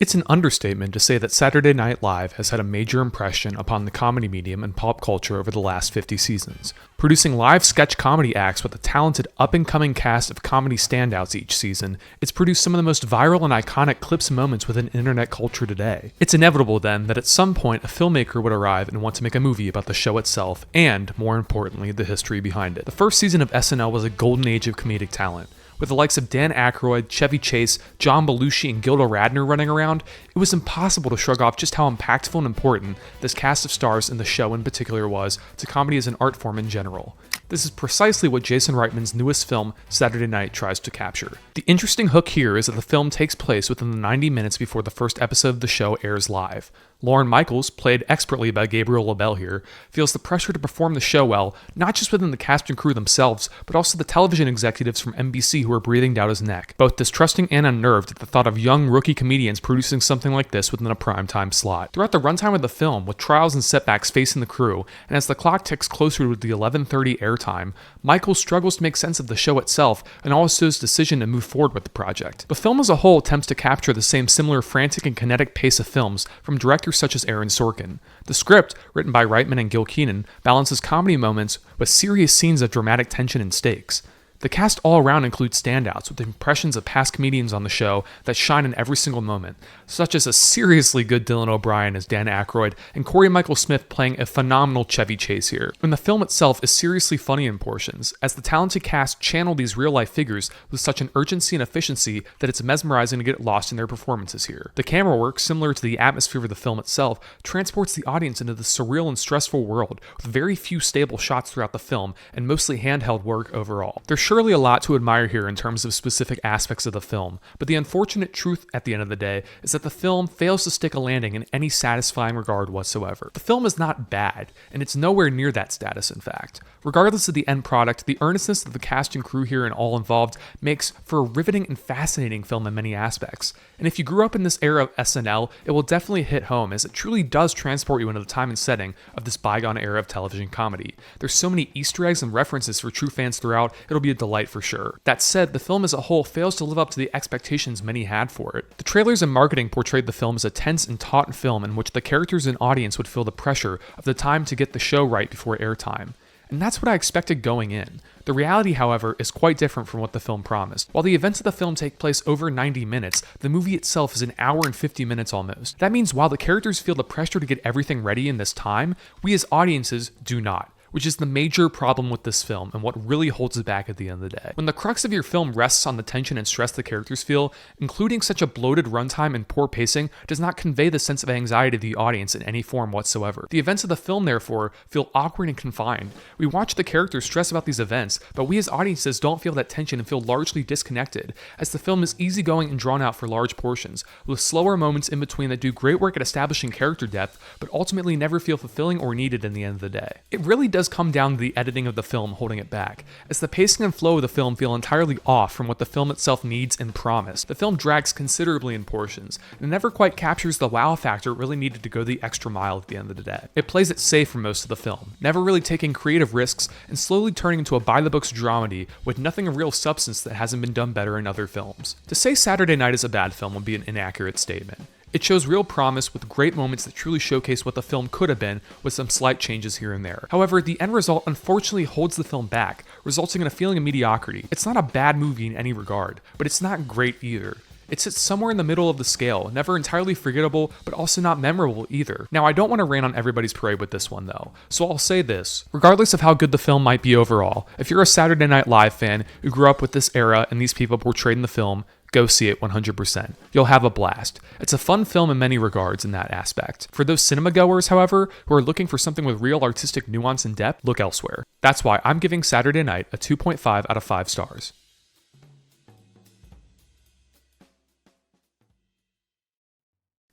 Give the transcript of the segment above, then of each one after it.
It's an understatement to say that Saturday Night Live has had a major impression upon the comedy medium and pop culture over the last 50 seasons. Producing live sketch comedy acts with a talented up-and-coming cast of comedy standouts each season, it's produced some of the most viral and iconic clips and moments within internet culture today. It's inevitable then that at some point a filmmaker would arrive and want to make a movie about the show itself and, more importantly, the history behind it. The first season of SNL was a golden age of comedic talent. With the likes of Dan Aykroyd, Chevy Chase, John Belushi, and Gilda Radner running around, it was impossible to shrug off just how impactful and important this cast of stars and the show in particular was to comedy as an art form in general. This is precisely what Jason Reitman's newest film, Saturday Night, tries to capture. The interesting hook here is that the film takes place within the 90 minutes before the first episode of the show airs live. Lorne Michaels, played expertly by Gabriel labelle here, feels the pressure to perform the show well, not just within the cast and crew themselves, but also the television executives from NBC who are breathing down his neck, both distrusting and unnerved at the thought of young rookie comedians producing something like this within a primetime slot. Throughout the runtime of the film, with trials and setbacks facing the crew, and as the clock ticks closer to the 11:30 airtime, Michaels struggles to make sense of the show itself and also his decision to move forward with the project. The film as a whole attempts to capture the same similar frantic and kinetic pace of films from directors such as Aaron Sorkin. The script, written by Reitman and Gil Keenan, balances comedy moments with serious scenes of dramatic tension and stakes. The cast all around includes standouts with impressions of past comedians on the show that shine in every single moment, such as a seriously good Dylan O'Brien as Dan Aykroyd and Corey Michael Smith playing a phenomenal Chevy Chase here. And the film itself is seriously funny in portions, as the talented cast channel these real-life figures with such an urgency and efficiency that it's mesmerizing to get lost in their performances here. The camera work, similar to the atmosphere of the film itself, transports the audience into the surreal and stressful world with very few stable shots throughout the film and mostly handheld work overall. There's surely a lot to admire here in terms of specific aspects of the film, but the unfortunate truth at the end of the day is that the film fails to stick a landing in any satisfying regard whatsoever. The film is not bad, and it's nowhere near that status in fact. Regardless of the end product, the earnestness of the cast and crew here and all involved makes for a riveting and fascinating film in many aspects. And if you grew up in this era of SNL, it will definitely hit home, as it truly does transport you into the time and setting of this bygone era of television comedy. There's so many Easter eggs and references for true fans throughout, it'll be a delight for sure. That said, the film as a whole fails to live up to the expectations many had for it. The trailers and marketing portrayed the film as a tense and taut film in which the characters and audience would feel the pressure of the time to get the show right before airtime. And that's what I expected going in. The reality, however, is quite different from what the film promised. While the events of the film take place over 90 minutes, the movie itself is an hour and 50 minutes almost. That means while the characters feel the pressure to get everything ready in this time, we as audiences do not, which is the major problem with this film and what really holds it back at the end of the day. When the crux of your film rests on the tension and stress the characters feel, including such a bloated runtime and poor pacing does not convey the sense of anxiety to the audience in any form whatsoever. The events of the film, therefore, feel awkward and confined. We watch the characters stress about these events, but we as audiences don't feel that tension and feel largely disconnected, as the film is easygoing and drawn out for large portions, with slower moments in between that do great work at establishing character depth, but ultimately never feel fulfilling or needed in the end of the day. It really does come down to the editing of the film holding it back, as the pacing and flow of the film feel entirely off from what the film itself needs and promised. The film drags considerably in portions, and never quite captures the wow factor it really needed to go the extra mile at the end of the day. It plays it safe for most of the film, never really taking creative risks and slowly turning into a by-the-books dramedy with nothing of real substance that hasn't been done better in other films. To say Saturday Night is a bad film would be an inaccurate statement. It shows real promise with great moments that truly showcase what the film could have been with some slight changes here and there. However, the end result unfortunately holds the film back, resulting in a feeling of mediocrity. It's not a bad movie in any regard, but it's not great either. It sits somewhere in the middle of the scale, never entirely forgettable, but also not memorable either. Now, I don't want to rain on everybody's parade with this one though, so I'll say this. Regardless of how good the film might be overall, if you're a Saturday Night Live fan who grew up with this era and these people portrayed in the film, go see it 100%. You'll have a blast. It's a fun film in many regards in that aspect. For those cinema goers, however, who are looking for something with real artistic nuance and depth, look elsewhere. That's why I'm giving Saturday Night a 2.5 out of 5 stars.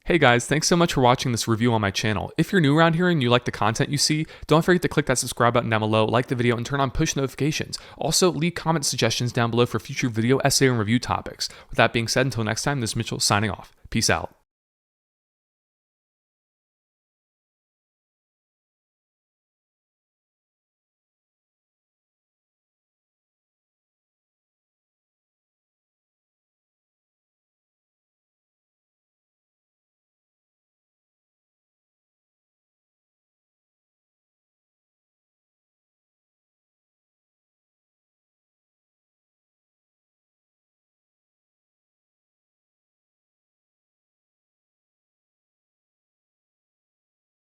Hey guys, thanks so much for watching this review on my channel. If you're new around here and you like the content you see, don't forget to click that subscribe button down below, like the video, and turn on push notifications. Also, leave comment suggestions down below for future video, essay, and review topics. With that being said, until next time, this is Mitchell signing off. Peace out.